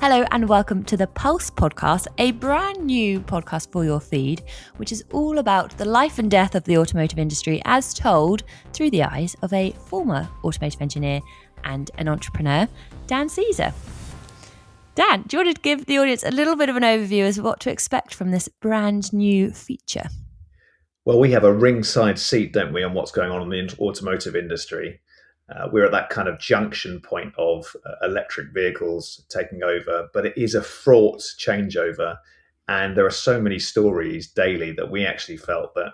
Hello and welcome to the Pulse podcast, a brand new podcast for your feed, which is all about the life and death of the automotive industry as told through the eyes of a former automotive engineer and an entrepreneur, Dan Caesar. Dan, do you want to give the audience a little bit of an overview as to what to expect from this brand new feature? Well, we have a ringside seat, don't we, on what's going on in the automotive industry. We're at that kind of junction point of electric vehicles taking over, but it is a fraught changeover. And there are so many stories daily that we actually felt that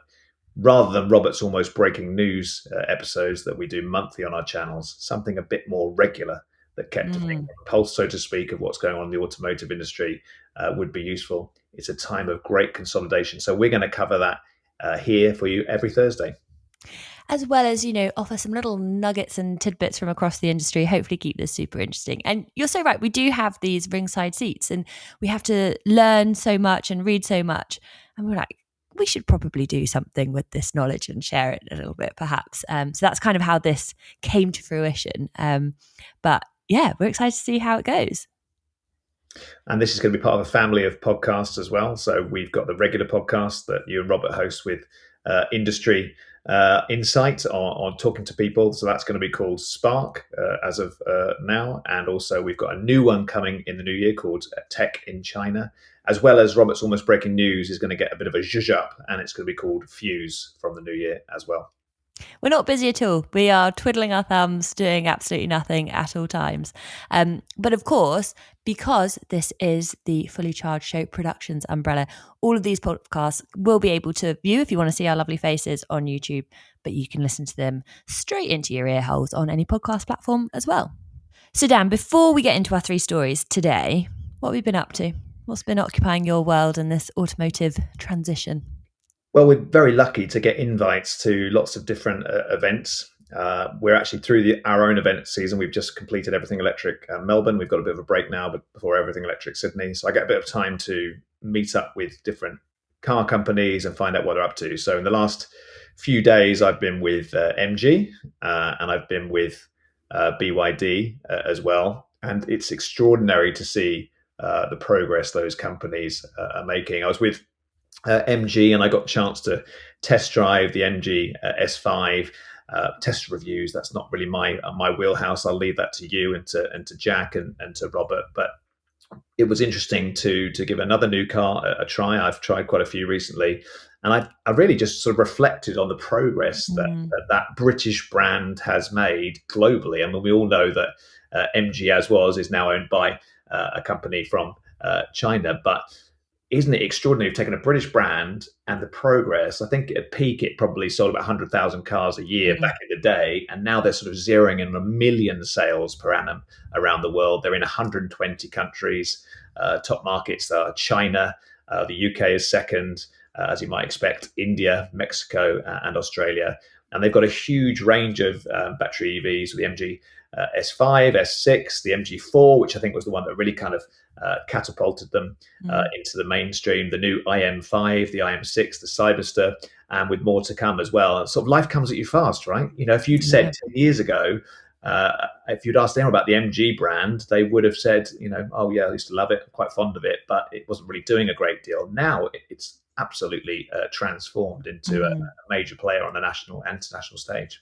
rather than Robert's almost breaking news episodes that we do monthly on our channels, something a bit more regular that kept a pulse, so to speak, of what's going on in the automotive industry would be useful. It's a time of great consolidation. So we're going to cover that here for you every Thursday. As well as, offer some little nuggets and tidbits from across the industry, hopefully keep this super interesting. And you're so right, we do have these ringside seats and we have to learn so much and read so much. And we're like, we should probably do something with this knowledge and share it a little bit, perhaps. So that's kind of how this came to fruition. But yeah, we're excited to see how it goes. And this is going to be part of a family of podcasts as well. So we've got the regular podcast that you and Robert host with industry insight on talking to people. So that's going to be called Spark as of now. And also we've got a new one coming in the new year called Tech in China, as well as Robert's Almost Breaking News is going to get a bit of a zhuzh up, and it's going to be called Fuse from the new year as well. We're not busy at all. We are twiddling our thumbs, doing absolutely nothing at all times. But of course, because this is the Fully Charged Show Productions umbrella, all of these podcasts will be able to view if you want to see our lovely faces on YouTube, but you can listen to them straight into your ear holes on any podcast platform as well. So Dan, before we get into our three stories today, what have you been up to? What's been occupying your world in this automotive transition? Well, we're very lucky to get invites to lots of different events. We're actually through our own event season. We've just completed Everything Electric Melbourne. We've got a bit of a break now, but before Everything Electric Sydney. So I get a bit of time to meet up with different car companies and find out what they're up to. So in the last few days, I've been with MG and I've been with BYD as well. And it's extraordinary to see the progress those companies are making. I was with MG, and I got a chance to test drive the MG S5. Test reviews, that's not really my wheelhouse. I'll leave that to you and to Jack and to Robert. But it was interesting to give another new car a try. I've tried quite a few recently, and I really just sort of reflected on the progress that British brand has made globally. I mean, we all know that MG is now owned by a company from China, but isn't it extraordinary? We've taken a British brand and the progress. I think at peak, it probably sold about 100,000 cars a year back in the day. And now they're sort of zeroing in 1 million sales per annum around the world. They're in 120 countries. Top markets are China. The UK is second, as you might expect, India, Mexico, and Australia. And they've got a huge range of battery EVs with the MG S5, S6, the MG4, which I think was the one that really kind of catapulted them into the mainstream, the new IM5, the IM6, the Cyberster, and with more to come as well. And sort of life comes at you fast, right? If you'd said 10 years ago, if you'd asked anyone about the MG brand, they would have said, oh yeah, I used to love it, I'm quite fond of it, but it wasn't really doing a great deal. Now it's absolutely transformed into a major player on the national and international stage.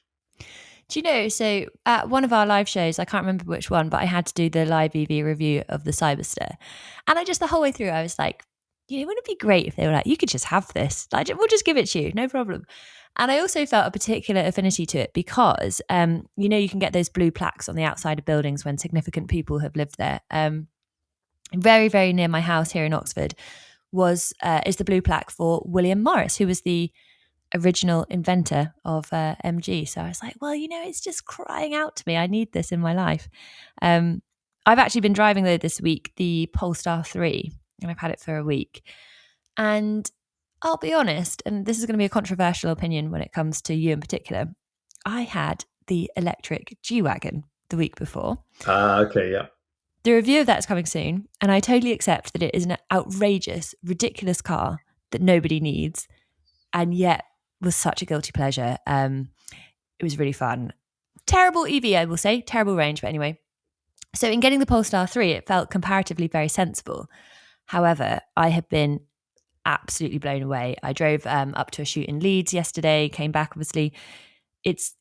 Do you know, so at one of our live shows, I can't remember which one, but I had to do the live EV review of the Cyberster. And the whole way through, I was like, wouldn't it be great if they were like, you could just have this. Like, we'll just give it to you, no problem. And I also felt a particular affinity to it because, you can get those blue plaques on the outside of buildings when significant people have lived there. Very, very near my house here in Oxford is the blue plaque for William Morris, who was the original inventor of MG. So I was like, well, it's just crying out to me. I need this in my life. I've actually been driving though this week the Polestar 3, and I've had it for a week. And I'll be honest, and this is going to be a controversial opinion when it comes to you in particular, I had the electric G-Wagon the week before. Okay, yeah. The review of that is coming soon, and I totally accept that it is an outrageous, ridiculous car that nobody needs, and yet was such a guilty pleasure. It was really fun. Terrible EV, I will say, terrible range, but anyway. So in getting the Polestar 3, it felt comparatively very sensible. However, I have been absolutely blown away. I drove up to a shoot in Leeds yesterday, came back, obviously. It's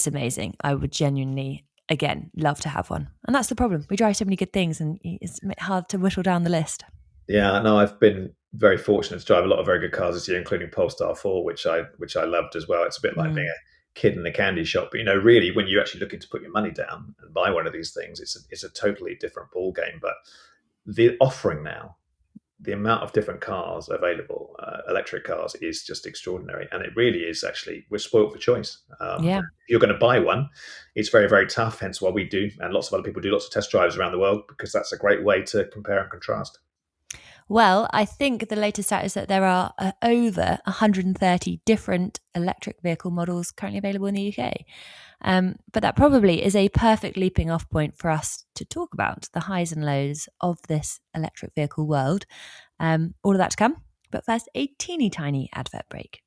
amazing. I would genuinely, again, love to have one. And that's the problem. We drive so many good things and it's hard to whittle down the list. Yeah, no, I've been very fortunate to drive a lot of very good cars this year, including Polestar 4, which I loved as well. It's a bit like being Mm. a kid in a candy shop, but really, when you actually looking to put your money down and buy one of these things, it's a totally different ball game. But the offering now, the amount of different cars available, electric cars, is just extraordinary, and it really is actually we're spoilt for choice. Yeah. If you're going to buy one, it's very, very tough. Hence why we do, and lots of other people do, lots of test drives around the world because that's a great way to compare and contrast. Well, I think the latest stat is that there are over 130 different electric vehicle models currently available in the UK. But that probably is a perfect leaping off point for us to talk about the highs and lows of this electric vehicle world. All of that to come. But first, a teeny tiny advert break.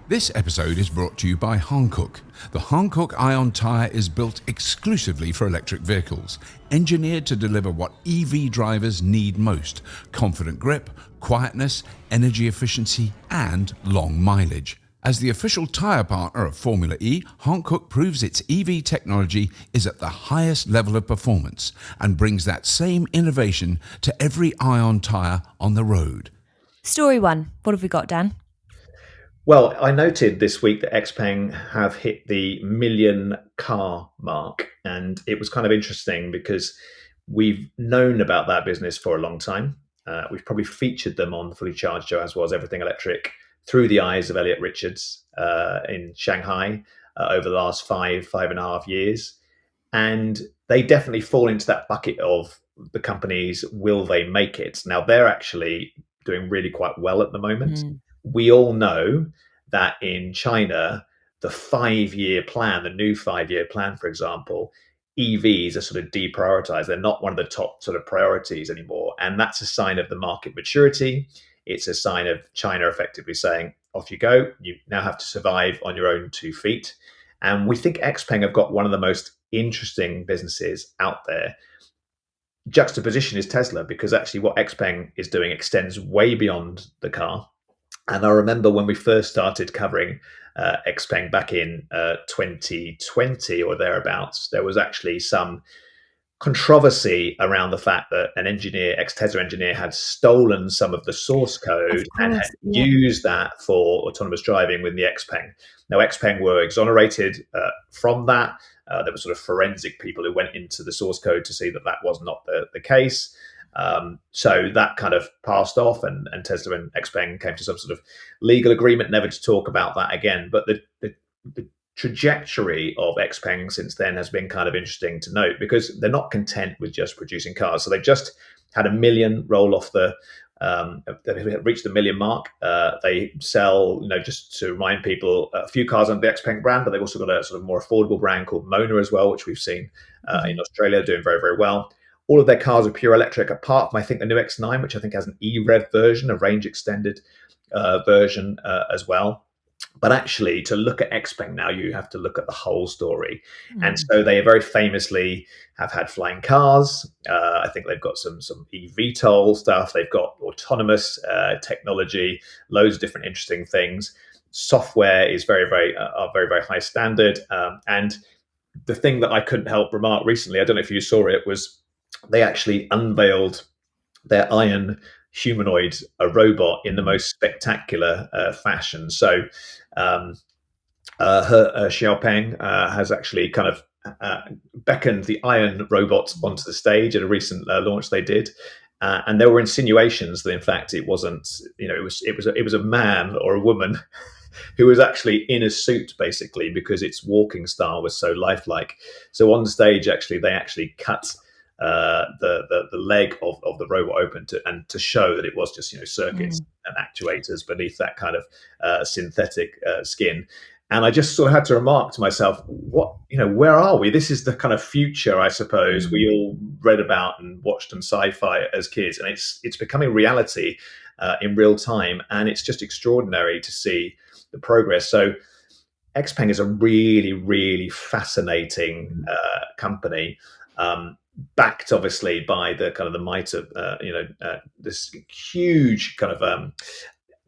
This episode is brought to you by Hankook. The Hankook Ion tyre is built exclusively for electric vehicles, engineered to deliver what EV drivers need most: confident grip, quietness, energy efficiency, and long mileage. As the official tyre partner of Formula E, Hankook proves its EV technology is at the highest level of performance and brings that same innovation to every Ion tyre on the road. Story one. What have we got, Dan? Well, I noted this week that XPeng have hit the million car mark, and it was kind of interesting because we've known about that business for a long time. We've probably featured them on the Fully Charged show, as was Everything Electric, through the eyes of Elliot Richards in Shanghai over the last 5.5 years. And they definitely fall into that bucket of the companies, will they make it? Now, they're actually doing really quite well at the moment. We all know that in China, the 5-year plan, the new 5-year plan, for example, EVs are sort of deprioritized. They're not one of the top sort of priorities anymore. And that's a sign of the market maturity. It's a sign of China effectively saying, off you go. You now have to survive on your own 2 feet. And we think XPeng have got one of the most interesting businesses out there. Juxtaposition is Tesla, because actually what XPeng is doing extends way beyond the car. And I remember when we first started covering XPeng back in 2020 or thereabouts, there was actually some controversy around the fact that an engineer, ex-Tesla engineer, had stolen some of the source code Of and had course, yeah. used that for autonomous driving with the XPeng. Now, XPeng were exonerated from that. There were sort of forensic people who went into the source code to see that that was not the case. So that kind of passed off, and Tesla and XPeng came to some sort of legal agreement never to talk about that again. But the trajectory of XPeng since then has been kind of interesting to note, because they're not content with just producing cars. So they've just had 1 million roll off they've reached the 1 million mark. They sell, just to remind people, a few cars under the XPeng brand, but they've also got a sort of more affordable brand called Mona as well, which we've seen in Australia doing very, very well. All of their cars are pure electric, apart from, I think, the new X9, which I think has an E-Rev version, a range extended version as well. But actually, to look at XPeng now, you have to look at the whole story. And so they very famously have had flying cars. I think they've got some eVTOL stuff. They've got autonomous technology, loads of different interesting things. Software is very, very high standard. And the thing that I couldn't help remark recently, I don't know if you saw it, was they actually unveiled their iron humanoid, a robot, in the most spectacular fashion. So Xiaopeng has actually kind of beckoned the iron robot onto the stage at a recent launch they did. And there were insinuations that, in fact, it wasn't, it was a man or a woman who was actually in a suit, basically, because its walking style was so lifelike. So on stage, actually, they actually cut the leg of the robot open to show that it was just circuits and actuators beneath that kind of synthetic skin. And I just sort of had to remark to myself, where are we? This is the kind of future, I suppose, we all read about and watched on sci-fi as kids, and it's becoming reality in real time, and it's just extraordinary to see the progress. So XPeng is a really, really fascinating company. backed obviously by the kind of the might of this huge kind of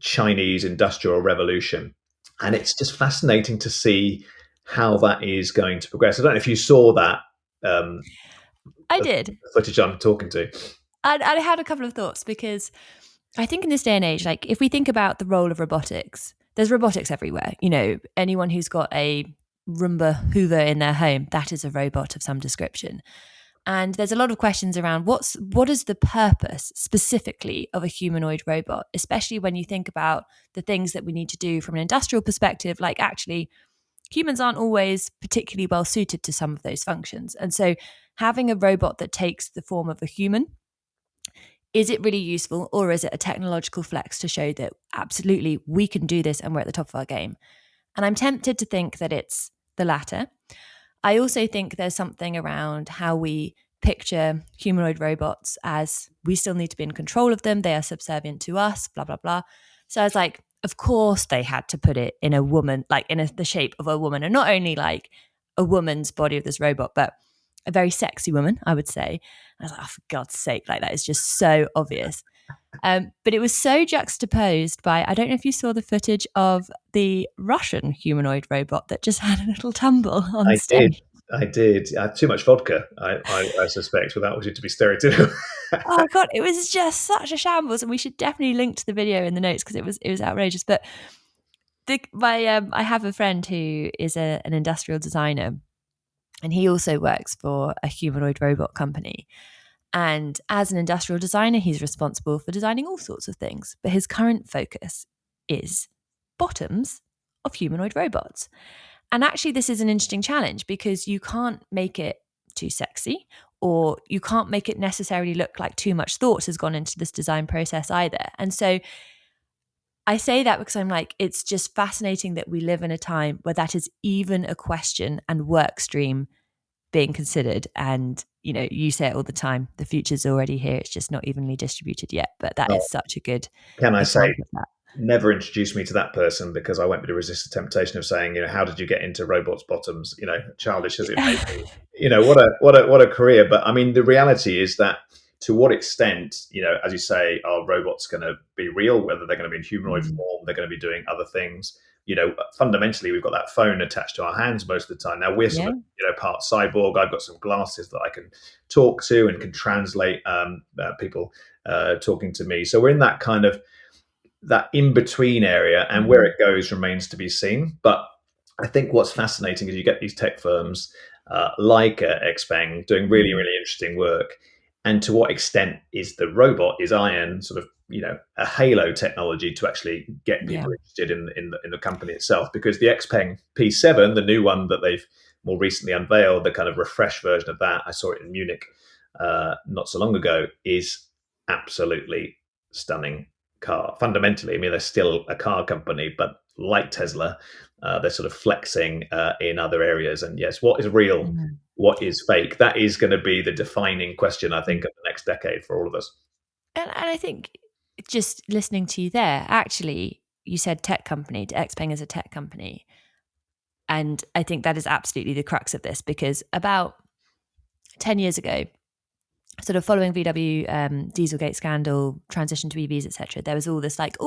Chinese industrial revolution, and it's just fascinating to see how that is going to progress. I don't know if you saw that um, I did. footage I'm talking to. I had a couple of thoughts because I think in this day and age, like if we think about the role of robotics, there's robotics everywhere. You know, anyone who's got a Roomba Hoover in their home, that is a robot of some description. And there's a lot of questions around what is the purpose specifically of a humanoid robot, especially when you think about the things that we need to do from an industrial perspective. Like actually, humans aren't always particularly well suited to some of those functions. And so having a robot that takes the form of a human, is it really useful, or is it a technological flex to show that absolutely we can do this and we're at the top of our game? And I'm tempted to think that it's the latter. I also think there's something around how we picture humanoid robots as we still need to be in control of them. They are subservient to us, blah, blah, blah. So I was like, of course they had to put it in a woman, like in the shape of a woman, and not only like a woman's body of this robot, but a very sexy woman, I would say. I was like, oh, for God's sake, like that is just so obvious. But it was so juxtaposed by, I don't know if you saw the footage of the Russian humanoid robot that just had a little tumble on I did. stage. I did. I had too much vodka, I suspect, without wanting to be stereotypical. Oh God, it was just such a shambles, and we should definitely link to the video in the notes because it was outrageous. But I have a friend who is an industrial designer, and he also works for a humanoid robot company. And as an industrial designer, he's responsible for designing all sorts of things. But his current focus is bottoms of humanoid robots. And actually, this is an interesting challenge because you can't make it too sexy, or you can't make it necessarily look like too much thought has gone into this design process either. And so I say that because I'm like, it's just fascinating that we live in a time where that is even a question and work stream being considered. And you say it all the time, the future's already here, it's just not evenly distributed yet. But that is such a good Can I say, example of that. never introduce me to that person, because I won't be able to resist the temptation of saying, how did you get into robots' bottoms? Childish as it may be. What a career. But I mean, the reality is that to what extent, as you say, are robots going to be real? Whether they're going to be in humanoid form, they're going to be doing other things. Fundamentally, we've got that phone attached to our hands most of the time. Now we're sort of, part cyborg. I've got some glasses that I can talk to and can translate people talking to me. So we're in that kind of that in-between area, and where it goes remains to be seen. But I think what's fascinating is you get these tech firms like XPeng doing really, really interesting work. And to what extent is the robot, is iron sort of, a halo technology to actually get people interested in the company itself? Because the XPeng P7, the new one that they've more recently unveiled, the kind of refreshed version of that, I saw it in Munich not so long ago, is absolutely stunning car. Fundamentally, I mean, they're still a car company, but like Tesla, they're sort of flexing in other areas. And yes, what is real, what is fake? That is going to be the defining question, I think, of the next decade for all of us. And I think just listening to you there, actually, you said tech company. XPeng is a tech company. And I think that is absolutely the crux of this, because about 10 years ago, sort of following VW Dieselgate scandal, transition to EVs, etc., there was all this like,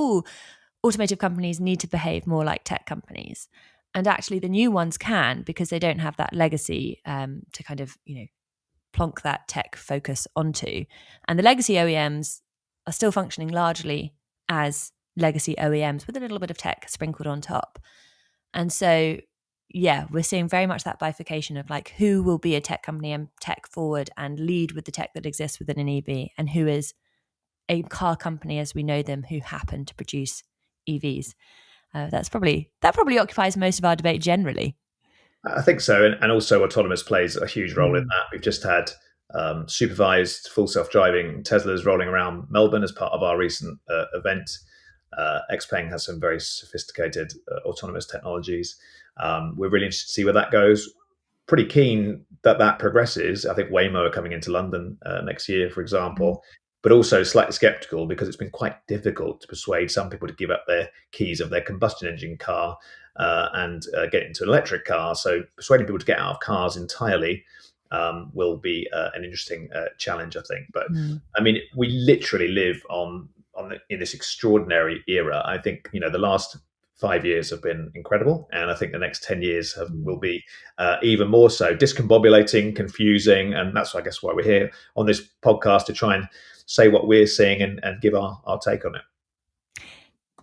automotive companies need to behave more like tech companies. And actually the new ones can, because they don't have that legacy to kind of, plonk that tech focus onto. And the legacy OEMs are still functioning largely as legacy OEMs with a little bit of tech sprinkled on top. And so, we're seeing very much that bifurcation of like who will be a tech company and tech forward and lead with the tech that exists within an EV, and who is a car company as we know them who happen to produce EVs. That probably occupies most of our debate generally. I think so. And also autonomous plays a huge role in that. We've just had supervised full self-driving Teslas rolling around Melbourne as part of our recent event. XPeng has some very sophisticated autonomous technologies. We're really interested to see where that goes. Pretty keen that progresses. I think Waymo are coming into London next year, for example, but also slightly skeptical because it's been quite difficult to persuade some people to give up their keys of their combustion engine car and get into an electric car. So persuading people to get out of cars entirely will be an interesting challenge, I think. But I mean, we literally live in this extraordinary era. I think the last 5 years have been incredible, and I think the next 10 years will be even more so discombobulating, confusing, and that's I guess why we're here on this podcast, to try and say what we're seeing and give our take on it.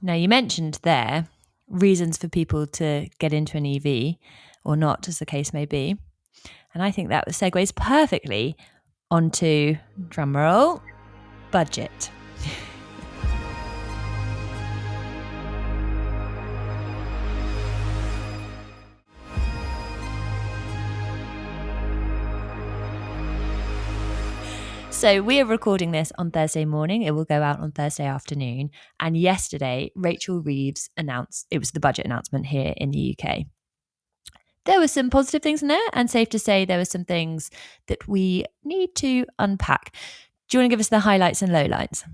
Now, you mentioned there reasons for people to get into an EV or not, as the case may be, and I think that segues perfectly onto, drumroll, budget. So we are recording this on Thursday morning. It will go out on Thursday afternoon. And yesterday, Rachel Reeves announced, it was the budget announcement here in the UK. There were some positive things in there, and safe to say there were some things that we need to unpack. Do you want to give us the highlights and lowlights?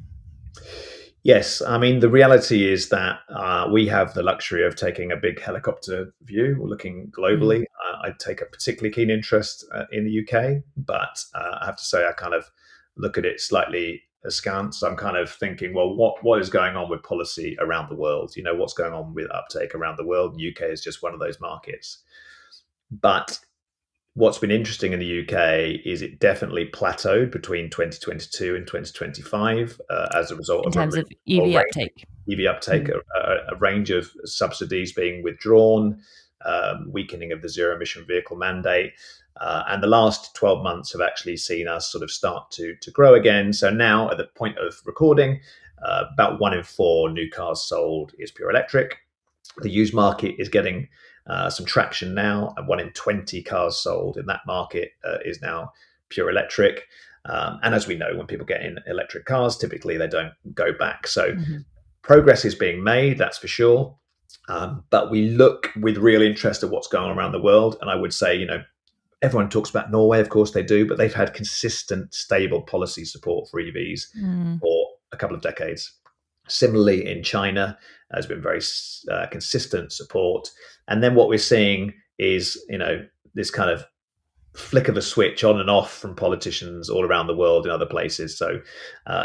Yes, I mean, the reality is that we have the luxury of taking a big helicopter view, looking globally. I take a particularly keen interest in the UK, but I have to say I kind of look at it slightly askance. I'm kind of thinking, well, what is going on with policy around the world? What's going on with uptake around the world? The UK is just one of those markets. But what's been interesting in the UK is it definitely plateaued between 2022 and 2025 as a result in terms of EV uptake. A range of subsidies being withdrawn, weakening of the zero emission vehicle mandate. And the last 12 months have actually seen us sort of start to grow again. So now at the point of recording, about 1 in 4 new cars sold is pure electric. The used market is getting some traction now, and 1 in 20 cars sold in that market is now pure electric. And as we know, when people get in electric cars, typically they don't go back. So progress is being made, that's for sure. But we look with real interest at what's going on around the world. And I would say, everyone talks about Norway, of course they do, but they've had consistent, stable policy support for EVs for a couple of decades. Similarly, in China, there's been very consistent support. And then what we're seeing is, this kind of flick of a switch on and off from politicians all around the world in other places. So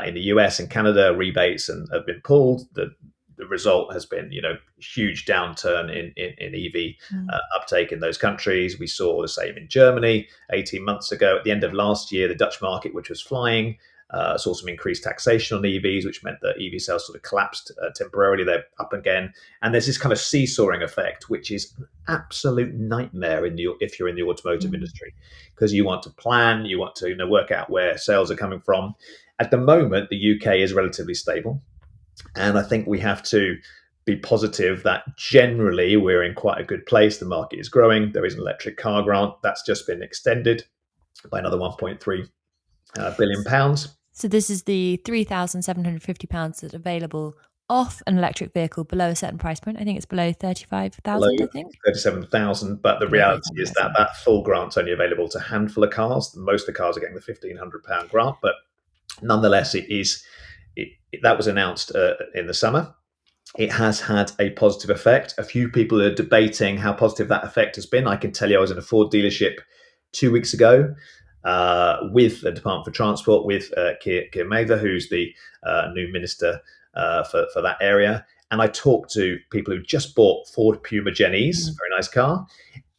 in the US and Canada, rebates have been pulled. The result has been, huge downturn in EV uptake in those countries. We saw the same in Germany 18 months ago. At the end of last year, the Dutch market, which was flying, saw some increased taxation on EVs, which meant that EV sales sort of collapsed temporarily. They're up again. And there's this kind of seesawing effect, which is an absolute nightmare if you're in the automotive industry, because you want to plan, you want to work out where sales are coming from. At the moment, the UK is relatively stable. And I think we have to be positive that generally we're in quite a good place. The market is growing. There is an electric car grant that's just been extended by another £1.3 billion. So this is the £3,750 that's available off an electric vehicle below a certain price point. I think it's below 35,000, I think. 37,000. But the reality is that full grant's only available to a handful of cars. Most of the cars are getting the £1,500 grant. But nonetheless, that was announced in the summer. It has had a positive effect. A few people are debating how positive that effect has been. I can tell you I was in a Ford dealership 2 weeks ago with the Department for Transport, with Keir Mather, who's the new minister for that area. And I talked to people who just bought Ford Puma Gen E's, very nice car,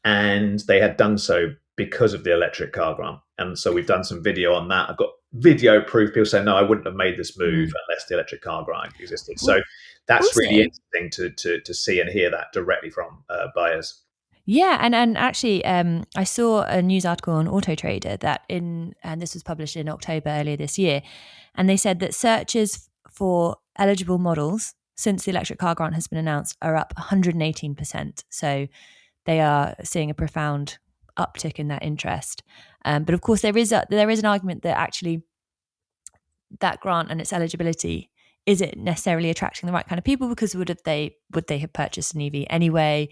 and they had done so because of the electric car grant. And so we've done some video on that. I've got video proof. People say, no, I wouldn't have made this move unless the electric car grant existed. So that's really interesting to see and hear that directly from buyers. Yeah, and actually, I saw a news article on Auto Trader and this was published in October earlier this year, and they said that searches for eligible models since the electric car grant has been announced are up 118%. So they are seeing a profound uptick in that interest. But of course, there is an argument that actually that grant and its eligibility isn't necessarily attracting the right kind of people, because would they have purchased an EV anyway?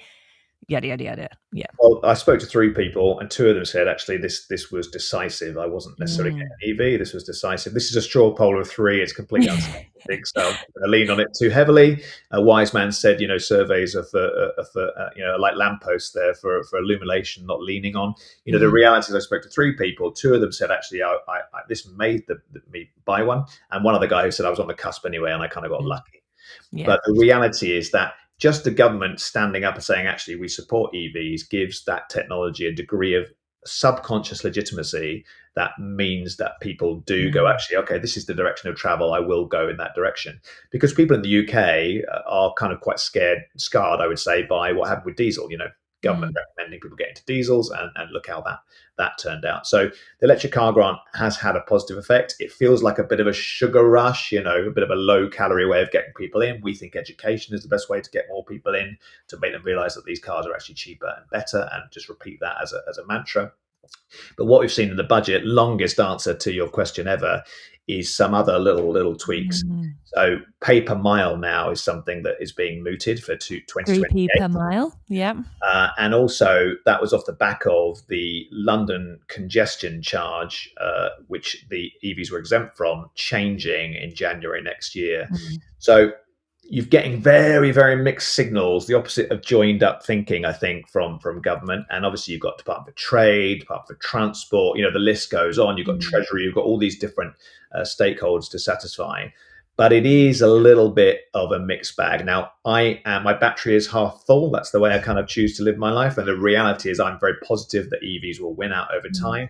Yada yada yada. Yeah. Well, I spoke to 3 people, and 2 of them said actually this was decisive. I wasn't necessarily getting an EV. This was decisive. This is a straw poll of 3. It's completely uncertain. think so. I'm going to lean on it too heavily. A wise man said, surveys are for like lampposts there for illumination, not leaning on. The reality is I spoke to 3 people. 2 of them said, actually, this made me buy one. And one other guy who said I was on the cusp anyway, and I kind of got lucky. Yeah. But the reality is that just the government standing up and saying, actually, we support EVs gives that technology a degree of subconscious legitimacy that means that people do go, actually, okay, this is the direction of travel, I will go in that direction. Because people in the UK are kind of quite scarred, I would say, by what happened with diesel. Government recommending people get into diesels, and look how that turned out. So the electric car grant has had a positive effect. It feels like a bit of a sugar rush, a bit of a low calorie way of getting people in. We think education is the best way to get more people in, to make them realize that these cars are actually cheaper and better, and just repeat that as a mantra. But what we've seen in the budget, longest answer to your question ever, is some other little tweaks. So pay per mile now is something that is being mooted for 2028. 3p per mile, yeah. And also that was off the back of the London congestion charge, which the EVs were exempt from, changing in January next year. So you're getting very, very mixed signals, the opposite of joined up thinking, I think, from government. And obviously you've got Department for Trade, Department for Transport, the list goes on. You've got Treasury, you've got all these different stakeholders to satisfy. But it is a little bit of a mixed bag. Now, my battery is half full. That's the way I kind of choose to live my life. And the reality is I'm very positive that EVs will win out over time.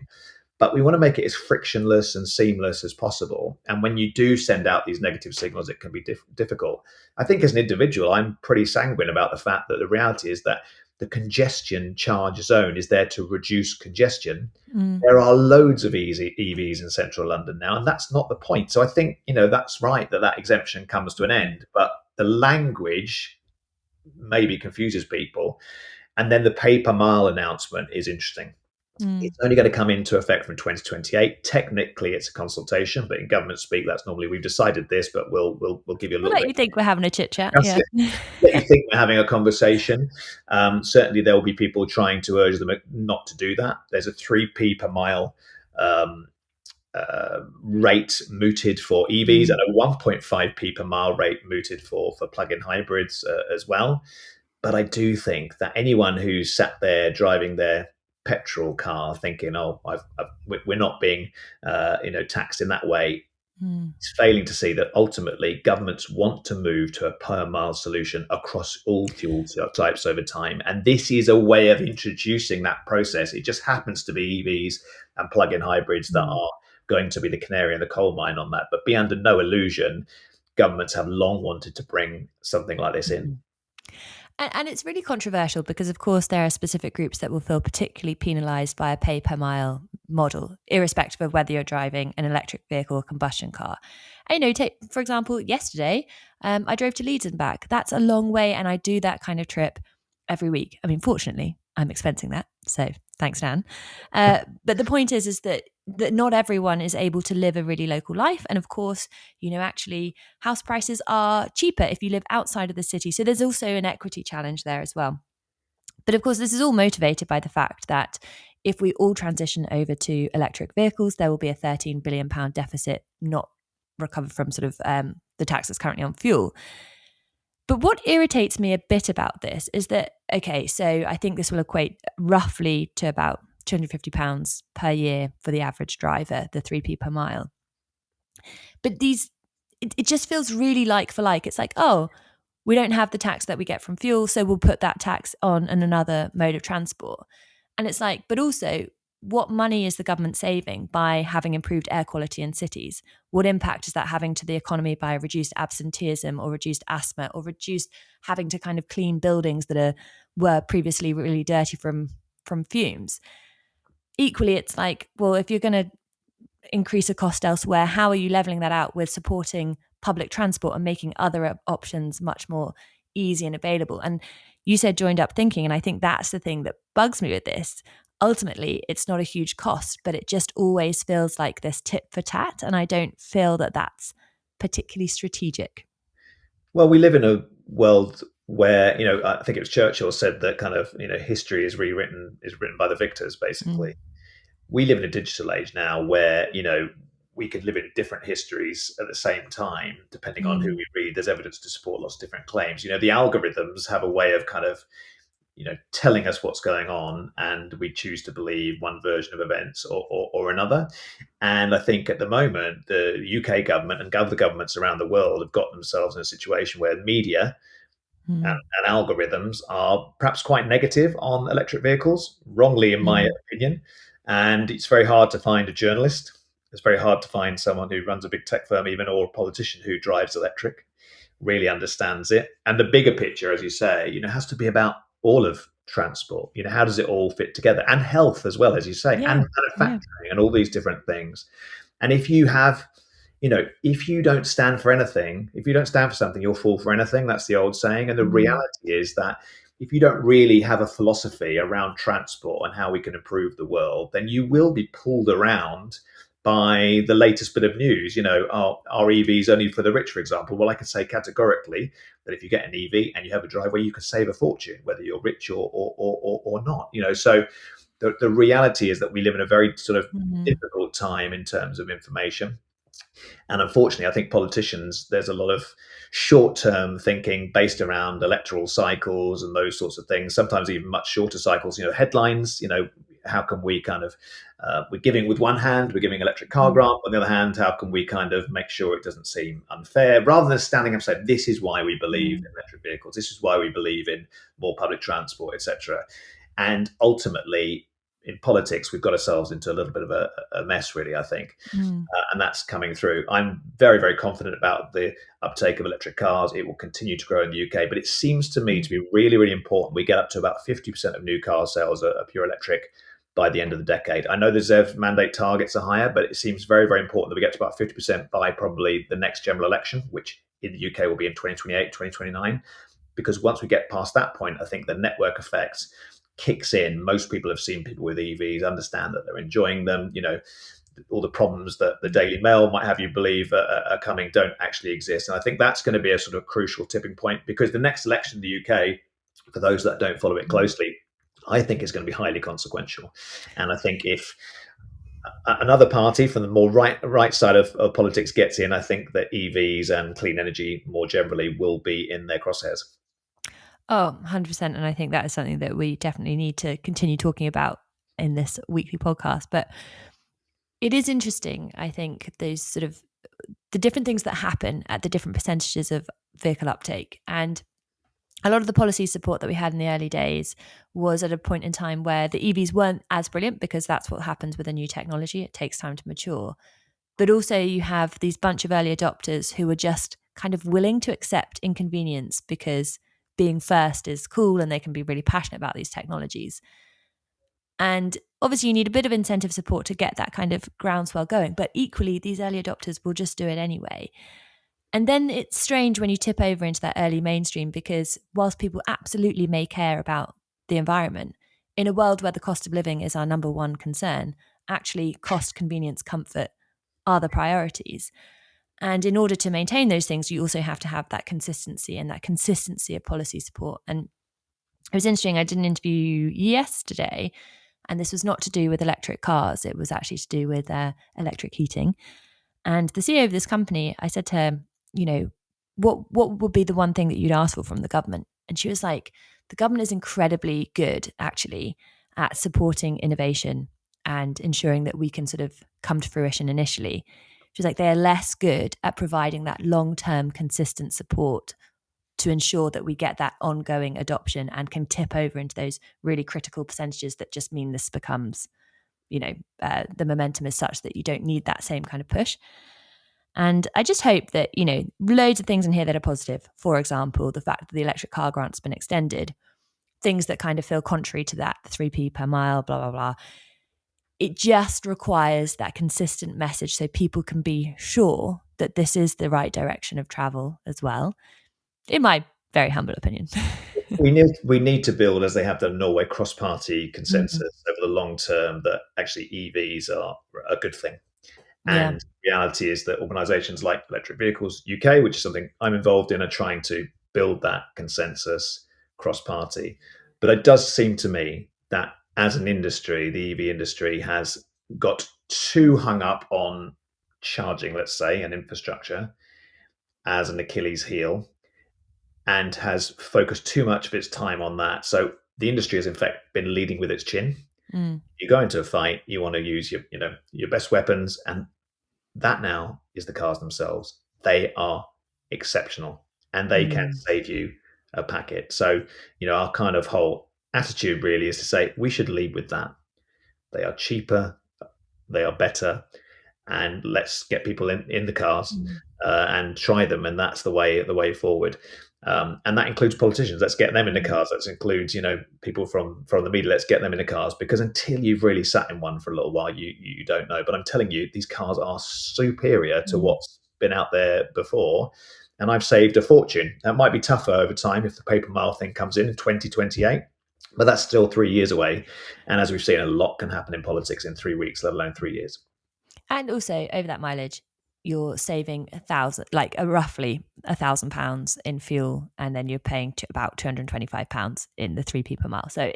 But we want to make it as frictionless and seamless as possible. And when you do send out these negative signals, it can be difficult. I think as an individual, I'm pretty sanguine about the fact that the reality is that the congestion charge zone is there to reduce congestion. There are loads of EVs in central London now, and that's not the point. So I think, that's right that exemption comes to an end. But the language maybe confuses people. And then the pay per mile announcement is interesting. It's only going to come into effect from 2028. Technically, it's a consultation, but in government speak, that's normally we've decided this, but we'll give you a little bit. You think we're having a chit chat? Yeah. Let you think we're having a conversation. Certainly, there will be people trying to urge them not to do that. There's a 3p per mile rate mooted for EVs and a 1.5p per mile rate mooted for plug-in hybrids as well. But I do think that anyone who's sat there driving their petrol car thinking, we're not being taxed in that way, it's failing to see that ultimately governments want to move to a per mile solution across all fuel types over time, and this is a way of introducing that process. It just happens to be EVs and plug-in hybrids that are going to be the canary in the coal mine on that. But be under no illusion, governments have long wanted to bring something like this in. And it's really controversial because, of course, there are specific groups that will feel particularly penalised by a pay per mile model, irrespective of whether you're driving an electric vehicle or combustion car. And, take, for example, yesterday, I drove to Leeds and back. That's a long way, and I do that kind of trip every week. I mean, fortunately, I'm expensing that, so thanks, Dan. But the point is that not everyone is able to live a really local life. And of course, actually house prices are cheaper if you live outside of the city. So there's also an equity challenge there as well. But of course, this is all motivated by the fact that if we all transition over to electric vehicles, there will be a £13 billion deficit not recovered from sort of the tax that's currently on fuel. But what irritates me a bit about this is that, okay, so I think this will equate roughly to about £250 per year for the average driver, the 3p per mile. But it just feels really like for like. It's like, we don't have the tax that we get from fuel, so we'll put that tax on another mode of transport. And it's like, but also, what money is the government saving by having improved air quality in cities? What impact is that having to the economy by reduced absenteeism or reduced asthma or reduced having to kind of clean buildings that were previously really dirty from fumes? Equally, it's like, well, if you're going to increase a cost elsewhere, how are you levelling that out with supporting public transport and making other options much more easy and available? And you said joined up thinking, and I think that's the thing that bugs me with this. Ultimately, it's not a huge cost, but it just always feels like this tit for tat, and I don't feel that that's particularly strategic. Well, we live in a world where, I think it was Churchill said that kind of, history is written by the victors, basically. We live in a digital age now where, we could live in different histories at the same time, depending on who we read. There's evidence to support lots of different claims. The algorithms have a way of kind of, telling us what's going on, and we choose to believe one version of events or another. And I think at the moment, the UK government and other governments around the world have got themselves in a situation where media and algorithms are perhaps quite negative on electric vehicles, wrongly, in my opinion. And it's very hard to find a journalist. It's very hard to find someone who runs a big tech firm, even, or a politician who drives electric, really understands it. And the bigger picture, as you say, has to be about all of transport. How does it all fit together? And health as well, as you say, and manufacturing and all these different things. And if you have, if you don't stand for anything, if you don't stand for something, you'll fall for anything. That's the old saying. And the reality is that if you don't really have a philosophy around transport and how we can improve the world, then you will be pulled around by the latest bit of news. Are EVs only for the rich, for example? Well, I can say categorically that if you get an EV and you have a driveway, you can save a fortune, whether you're rich or not. So the reality is that we live in a very sort of difficult time in terms of information. And unfortunately, I think politicians, there's a lot of short-term thinking based around electoral cycles and those sorts of things, sometimes even much shorter cycles, headlines, how can we kind of, we're giving with one hand, we're giving electric car grant. On the other hand, how can we kind of make sure it doesn't seem unfair, rather than standing up and saying, this is why we believe in electric vehicles, this is why we believe in more public transport, etc. And ultimately, in politics, we've got ourselves into a little bit of a mess, really, I think. And that's coming through. I'm very, very confident about the uptake of electric cars. It will continue to grow in the UK, but it seems to me to be really, really important. We get up to about 50% of new car sales are pure electric by the end of the decade. I know the ZEV mandate targets are higher, but it seems very, very important that we get to about 50% by probably the next general election, which in the UK will be in 2028, 2029. Because once we get past that point, I think the network effects kicks in. Most people have seen people with EVs, understand that they're enjoying them. All the problems that the Daily Mail might have you believe are coming don't actually exist. And I think that's going to be a sort of crucial tipping point, because the next election in the UK, for those that don't follow it closely, I think is going to be highly consequential. And I think if another party from the more right side of politics gets in, I think that EVs and clean energy more generally will be in their crosshairs. Oh, 100%. And I think that is something that we definitely need to continue talking about in this weekly podcast. But it is interesting, I think, those sort of the different things that happen at the different percentages of vehicle uptake. And a lot of the policy support that we had in the early days was at a point in time where the EVs weren't as brilliant, because that's what happens with a new technology. It takes time to mature. But also you have these bunch of early adopters who are just kind of willing to accept inconvenience because being first is cool and they can be really passionate about these technologies. And obviously you need a bit of incentive support to get that kind of groundswell going. But equally, these early adopters will just do it anyway. And then it's strange when you tip over into that early mainstream, because whilst people absolutely may care about the environment, in a world where the cost of living is our number one concern, actually cost, convenience, comfort are the priorities. And in order to maintain those things, you also have to have that consistency of policy support. And it was interesting, I did an interview yesterday, and this was not to do with electric cars. It was actually to do with electric heating. And the CEO of this company, I said to her, what would be the one thing that you'd ask for from the government? And she was like, the government is incredibly good, actually, at supporting innovation and ensuring that we can sort of come to fruition initially. She's like, they are less good at providing that long-term consistent support to ensure that we get that ongoing adoption and can tip over into those really critical percentages that just mean this becomes, the momentum is such that you don't need that same kind of push. And I just hope that, loads of things in here that are positive. For example, the fact that the electric car grant's been extended, things that kind of feel contrary to that, the 3p per mile, blah, blah, blah. It just requires that consistent message so people can be sure that this is the right direction of travel as well, in my very humble opinion. We need to build, as they have done in Norway, cross-party consensus over the long term that actually EVs are a good thing. And the reality is that organisations like Electric Vehicles UK, which is something I'm involved in, are trying to build that consensus cross-party. But it does seem to me that as an industry, the EV industry has got too hung up on charging, let's say, and infrastructure as an Achilles heel, and has focused too much of its time on that. So the industry has in fact been leading with its chin. You go into a fight, you want to use your best weapons, and that now is the cars themselves. They are exceptional, and they can save you a packet. So our kind of whole attitude really is to say we should lead with that. They are cheaper, they are better, and let's get people in the cars and try them, and that's the way forward. And that includes politicians. Let's get them in the cars. That includes people from the media. Let's get them in the cars, because until you've really sat in one for a little while, you don't know. But I'm telling you, these cars are superior to what's been out there before, and I've saved a fortune. That might be tougher over time if the paper mile thing comes in 2028. But that's still 3 years away. And as we've seen, a lot can happen in politics in 3 weeks, let alone 3 years. And also over that mileage, you're saving roughly £1,000 in fuel, and then you're paying about £225 in the 3p per mile. So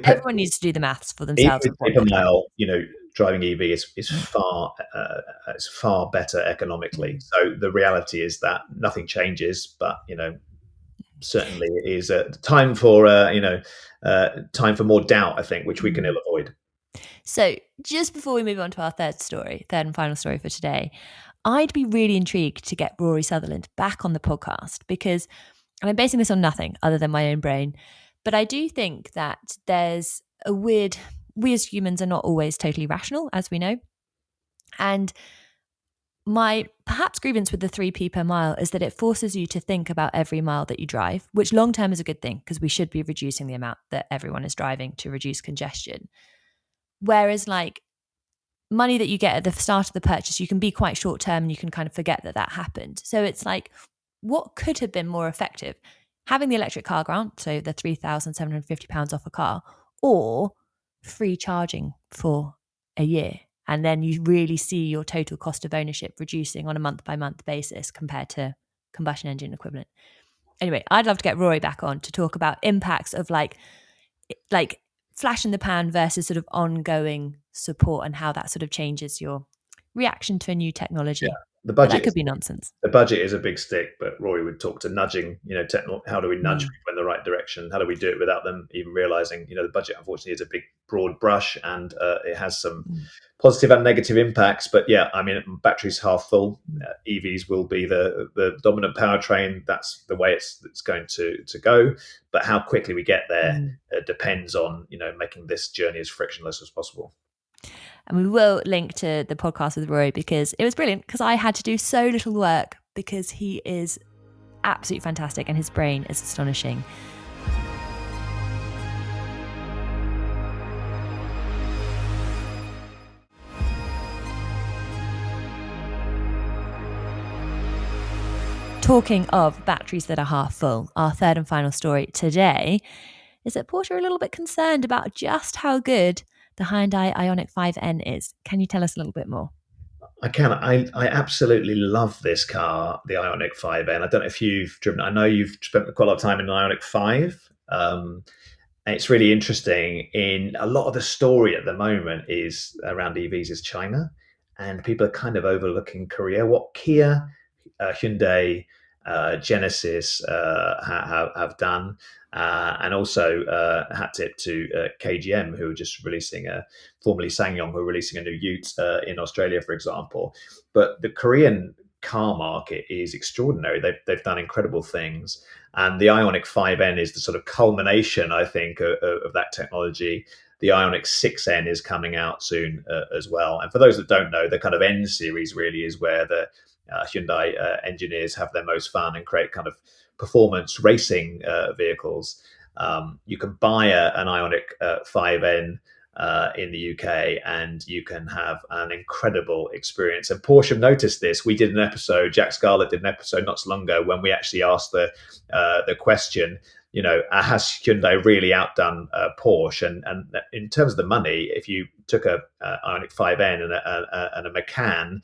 everyone needs to do the maths for themselves. Even with per mile, driving EV is far better economically. So the reality is that nothing changes, but certainly it is time for more doubt, I think, which we can ill avoid. So just before we move on to our third and final story for today, I'd be really intrigued to get Rory Sutherland back on the podcast, because, and I'm basing this on nothing other than my own brain, but I do think that there's we as humans are not always totally rational, as we know. And my perhaps grievance with the 3p per mile is that it forces you to think about every mile that you drive, which long term is a good thing, because we should be reducing the amount that everyone is driving to reduce congestion. Whereas money that you get at the start of the purchase, you can be quite short term and you can kind of forget that happened. So it's what could have been more effective? Having the electric car grant, so the £3,750 off a car, or free charging for a year. And then you really see your total cost of ownership reducing on a month by month basis compared to combustion engine equivalent. Anyway, I'd love to get Rory back on to talk about impacts of like flash in the pan versus sort of ongoing support, and how that sort of changes your reaction to a new technology. Yeah. The budget, that could be nonsense. The budget is a big stick, but Rory would talk to nudging, how do we nudge people in the right direction? How do we do it without them even realizing, the budget, unfortunately, is a big broad brush, and it has some positive and negative impacts. But yeah, I mean, batteries half full. EVs will be the dominant powertrain. That's the way it's going to go. But how quickly we get there depends on, making this journey as frictionless as possible. And we will link to the podcast with Rory, because it was brilliant, because I had to do so little work, because he is absolutely fantastic and his brain is astonishing. Talking of batteries that are half full, our third and final story today is that Porsche are a little bit concerned about just how good the Hyundai Ioniq 5N is. Can you tell us a little bit more? I can. I absolutely love this car, the Ioniq 5N. I don't know if you've driven. I know you've spent quite a lot of time in the Ioniq 5. It's really interesting. In a lot of the story at the moment is around EVs is China, and people are kind of overlooking Korea. What Kia, Hyundai, Genesis have done. And also hat tip to KGM, who are just releasing formerly SsangYong, who are releasing a new Ute in Australia, for example. But the Korean car market is extraordinary. They've done incredible things, and the Ioniq 5N is the sort of culmination, I think, of that technology. The Ioniq 6N is coming out soon as well. And for those that don't know, the kind of N series really is where the Hyundai engineers have their most fun and create kind of performance racing vehicles. You can buy an Ioniq 5N in the UK, and you can have an incredible experience. And Porsche have noticed this. We did an episode, Jack Scarlett did an episode not so long ago, when we actually asked the question, has Hyundai really outdone Porsche? And in terms of the money, if you took a Ioniq 5N and a Macan,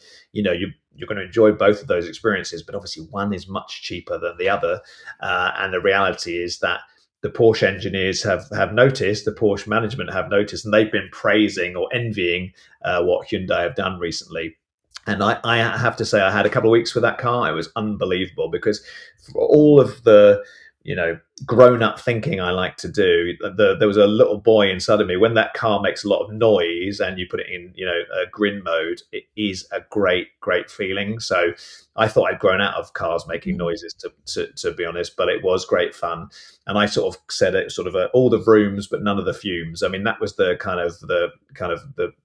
you're going to enjoy both of those experiences, but obviously one is much cheaper than the other. And the reality is that the Porsche engineers have noticed, the Porsche management have noticed, and they've been praising or envying what Hyundai have done recently. And I have to say, I had a couple of weeks with that car. It was unbelievable because for all of the, grown-up thinking I like to do, there was a little boy inside of me. When that car makes a lot of noise and you put it in, a grin mode, it is a great, great feeling. So I thought I'd grown out of cars making noises, to be honest, but it was great fun. And I sort of said it sort of all the vrooms, but none of the fumes. I mean, that was the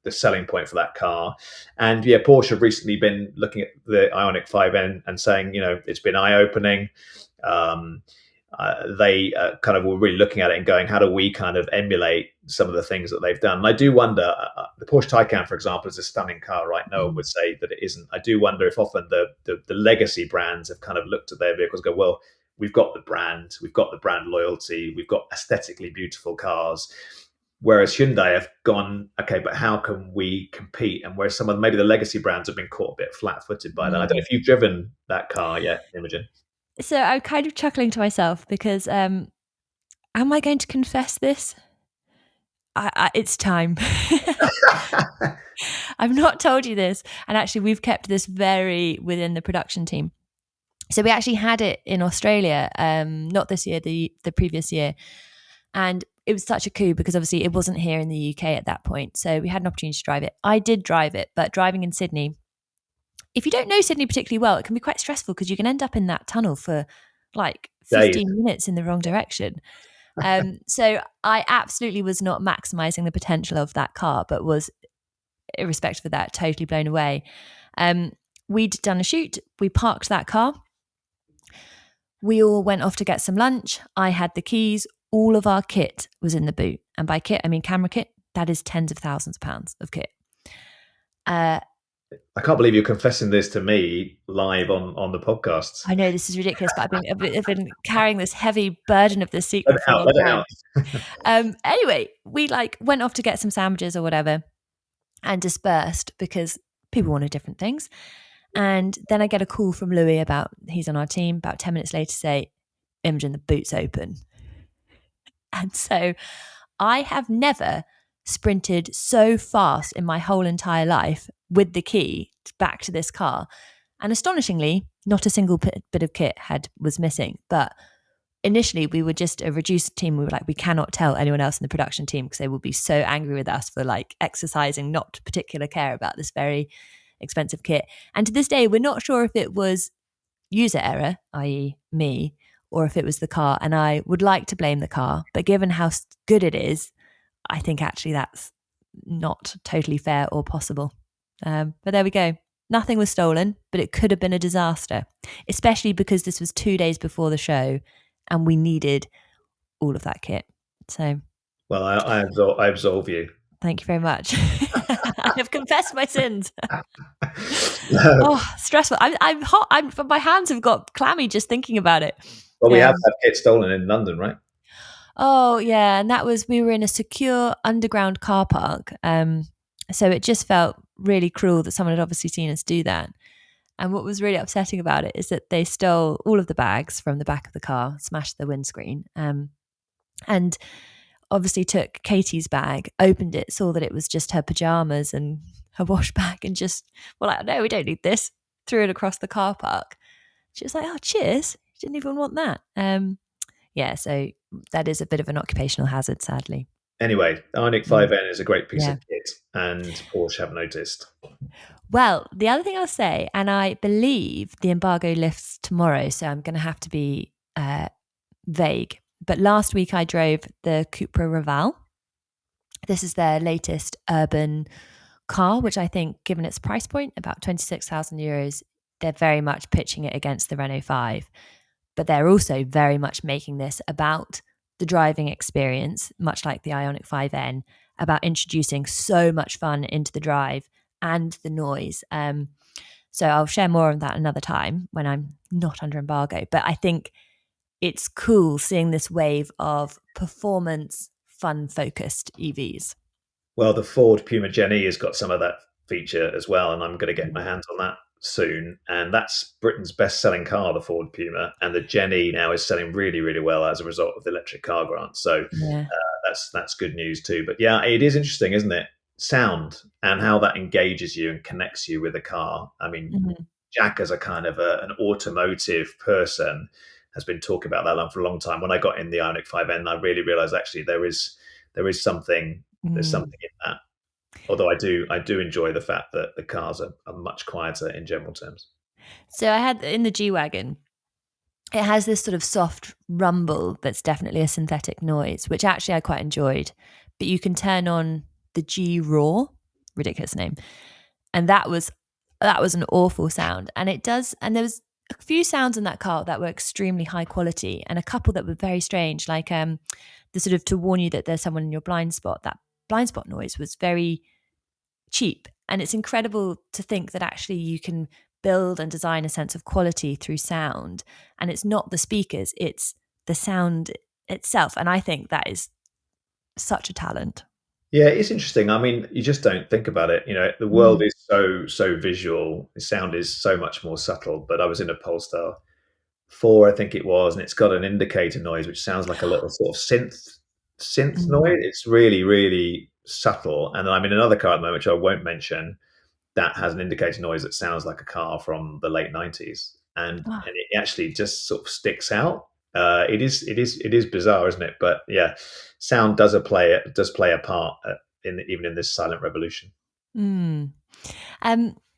the selling point for that car. And yeah, Porsche have recently been looking at the Ioniq 5N and saying, it's been eye-opening. They kind of were really looking at it and going, how do we kind of emulate some of the things that they've done? And I do wonder, the Porsche Taycan, for example, is a stunning car, right? No one would say that it isn't. I do wonder if often the legacy brands have kind of looked at their vehicles and go, well, we've got the brand loyalty, we've got aesthetically beautiful cars. Whereas Hyundai have gone, okay, but how can we compete? And where some of maybe the legacy brands have been caught a bit flat-footed by that. I don't know if you've driven that car yet, Imogen. So I'm kind of chuckling to myself because am I going to confess this? It's time. I've not told you this. And actually, we've kept this very within the production team. So we actually had it in Australia, not this year, the previous year. And it was such a coup because obviously it wasn't here in the UK at that point. So we had an opportunity to drive it. I did drive it, but driving in Sydney, if you don't know Sydney particularly well, it can be quite stressful because you can end up in that tunnel for like 15 minutes in the wrong direction. So I absolutely was not maximizing the potential of that car, but was, irrespective of that, totally blown away. We'd done a shoot. We parked that car. We all went off to get some lunch. I had the keys. All of our kit was in the boot. And by kit, I mean camera kit. That is tens of thousands of pounds of kit. I can't believe you're confessing this to me live on the podcast. I know this is ridiculous, but I've been carrying this heavy burden of this secret for a long time. Anyway, we went off to get some sandwiches or whatever and dispersed because people wanted different things. And then I get a call from Louis he's on our team, about 10 minutes later say, Imogen, the boot's open. And so I have never sprinted so fast in my whole entire life with the key back to this car. And astonishingly, not a single bit of kit was missing. But initially, we were just a reduced team. We were like, we cannot tell anyone else in the production team because they will be so angry with us for exercising not particular care about this very expensive kit. And to this day, we're not sure if it was user error, i.e. me, or if it was the car. And I would like to blame the car. But given how good it is, I think actually that's not totally fair or possible. But there we go. Nothing was stolen, but it could have been a disaster, especially because this was 2 days before the show and we needed all of that kit. So, well, I absolve you. Thank you very much. I have confessed my sins. Oh, stressful. I'm hot. My hands have got clammy just thinking about it. Well, we have had kit stolen in London, right? Oh, yeah. And we were in a secure underground car park. So it just felt really cruel that someone had obviously seen us do that. And what was really upsetting about it is that they stole all of the bags from the back of the car, smashed the windscreen, and obviously took Katie's bag, opened it, saw that it was just her pajamas and her wash bag, and just, no, we don't need this, threw it across the car park. She was like, oh, cheers. Didn't even want that. Yeah, so that is a bit of an occupational hazard, sadly. Anyway, Ioniq 5N is a great piece of kit, and Porsche have noticed. Well, the other thing I'll say, and I believe the embargo lifts tomorrow, so I'm going to have to be vague. But last week I drove the Cupra Raval. This is their latest urban car, which I think, given its price point, about 26,000 euros, they're very much pitching it against the Renault 5. But they're also very much making this about the driving experience, much like the Ioniq 5N, about introducing so much fun into the drive and the noise. So I'll share more of that another time when I'm not under embargo. But I think it's cool seeing this wave of performance, fun-focused EVs. Well, the Ford Puma Gen E has got some of that feature as well, and I'm going to get my hands on that soon. And that's Britain's best-selling car, the Ford Puma, and the Gen E now is selling really, really well as a result of the electric car grant. So that's good news too. But yeah, it is interesting, isn't it? sound and how that engages you and connects you with a car. I mean, Mhm. Jack, as a kind of an automotive person, has been talking about that for a long time. When I got in the Ioniq 5N, I really realized actually there is something there's Mm. something in that. Although I do enjoy the fact that the cars are much quieter in general terms. So I had in the G Wagon, it has this sort of soft rumble that's definitely a synthetic noise, which actually I quite enjoyed. But you can turn on the G Raw, ridiculous name, and that was an awful sound. And it does, and there was a few sounds in that car that were extremely high quality, and a couple that were very strange, like the sort of to warn you that there's someone in your blind spot. That blind spot noise was very cheap. And it's incredible to think that actually you can build and design a sense of quality through sound. And it's not the speakers, it's the sound itself. And I think that is such a talent. Yeah, it's interesting. I mean, you just don't think about it. The world Mm. is so visual. The sound is so much more subtle. But I was in a Polestar 4, I think it was, and it's got an indicator noise which sounds like a little sort of synth Mm. noise. It's really, really subtle. And I'm in another car at the moment, which I won't mention, that has an indicator noise that sounds like a car from the late 90s, and Ah. it actually just sort of sticks out. It is bizarre, isn't it? But yeah, sound does play a part even in this silent revolution. Mm.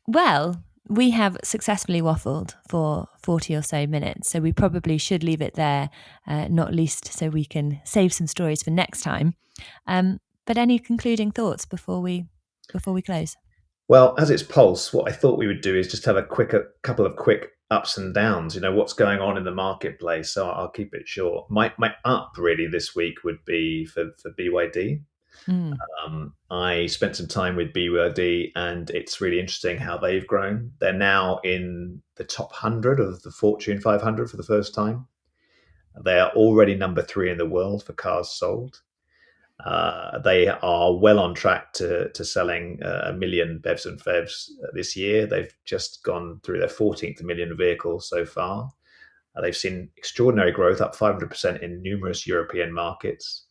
Well, we have successfully waffled for 40 or so minutes, so we probably should leave it there, not least so we can save some stories for next time. But any concluding thoughts before we close? Well, as it's Pulse, what I thought we would do is just have a couple of quick ups and downs. What's going on in the marketplace. So I'll keep it short. My up really this week would be for BYD. Mm. I spent some time with BYD, and it's really interesting how they've grown. They're now in the top 100 of the Fortune 500 for the first time. They are already number 3 in the world for cars sold. They are well on track to selling a million BEVs and FEVs this year. They've just gone through their 14th million vehicles so far. They've seen extraordinary growth, up 500% in numerous European markets.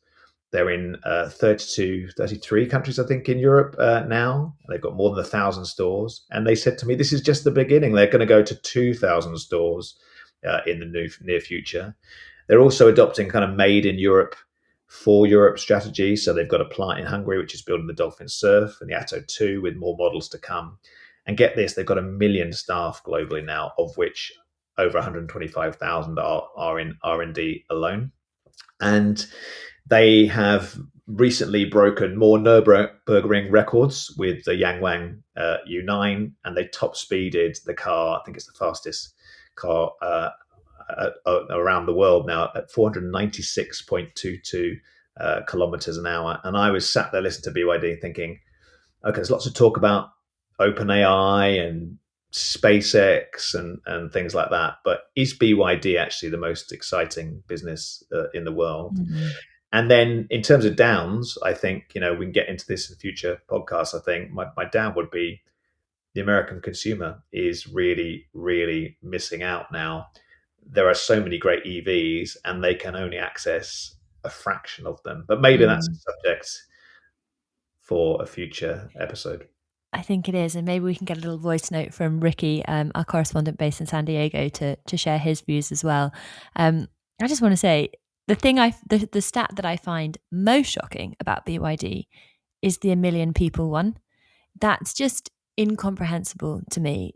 They're in 32, 33 countries, I think, in Europe now. They've got more than 1,000 stores. And they said to me, this is just the beginning. They're going to go to 2,000 stores in the near future. They're also adopting kind of made in Europe for Europe strategy. So they've got a plant in Hungary, which is building the Dolphin Surf and the Atto 2 with more models to come. And get this, they've got 1 million staff globally now, of which over 125,000 are in R&D alone. And they have recently broken more Nürburgring records with the Yangwang U9, and they top speeded the car. I think it's the fastest car around the world now at 496.22 kilometers an hour. And I was sat there listening to BYD thinking, okay, there's lots of talk about OpenAI and SpaceX and things like that. But is BYD actually the most exciting business in the world? Mm. And then in terms of downs, I think, we can get into this in future podcasts. I think my down would be the American consumer is really, really missing out now. There are so many great EVs and they can only access a fraction of them. But maybe that's Mm. a subject for a future episode. I think it is, and maybe we can get a little voice note from Ricky, our correspondent based in San Diego, to share his views as well. I just want to say the stat that I find most shocking about BYD is the 1 million people one. That's just incomprehensible to me.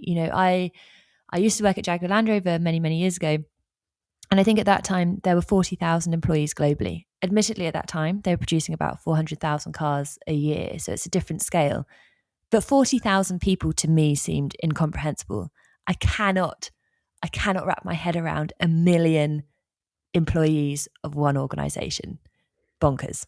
I used to work at Jaguar Land Rover many years ago, and I think at that time there were 40,000 employees globally. Admittedly, at that time they were producing about 400,000 cars a year, so it's a different scale. But 40,000 people to me seemed incomprehensible. I cannot wrap my head around 1 million employees of one organization. Bonkers.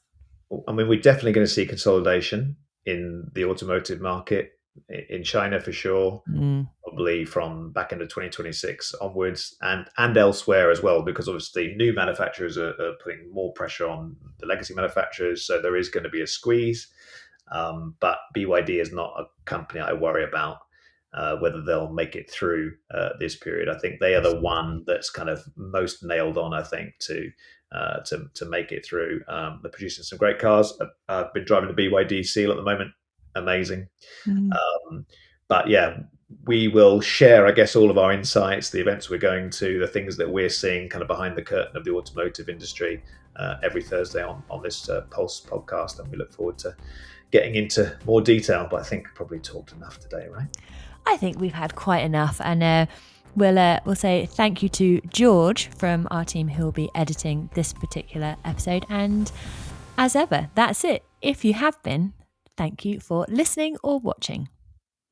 I mean, we're definitely going to see consolidation in the automotive market in China for sure, Mm. probably from back into 2026 onwards, and elsewhere as well, because obviously new manufacturers are putting more pressure on the legacy manufacturers. So there is going to be a squeeze. But BYD is not a company I worry about whether they'll make it through this period. I think they are the one that's kind of most nailed on, I think, to make it through. They're producing some great cars. I've been driving the BYD Seal at the moment. amazing. But yeah, we will share, I guess, all of our insights, the events we're going to, the things that we're seeing kind of behind the curtain of the automotive industry every Thursday on this Pulse podcast. And we look forward to getting into more detail. But I think probably talked enough today, right? I think we've had quite enough. And we'll say thank you to George from our team who will be editing this particular episode. And as ever, that's it. If you have been, thank you for listening or watching.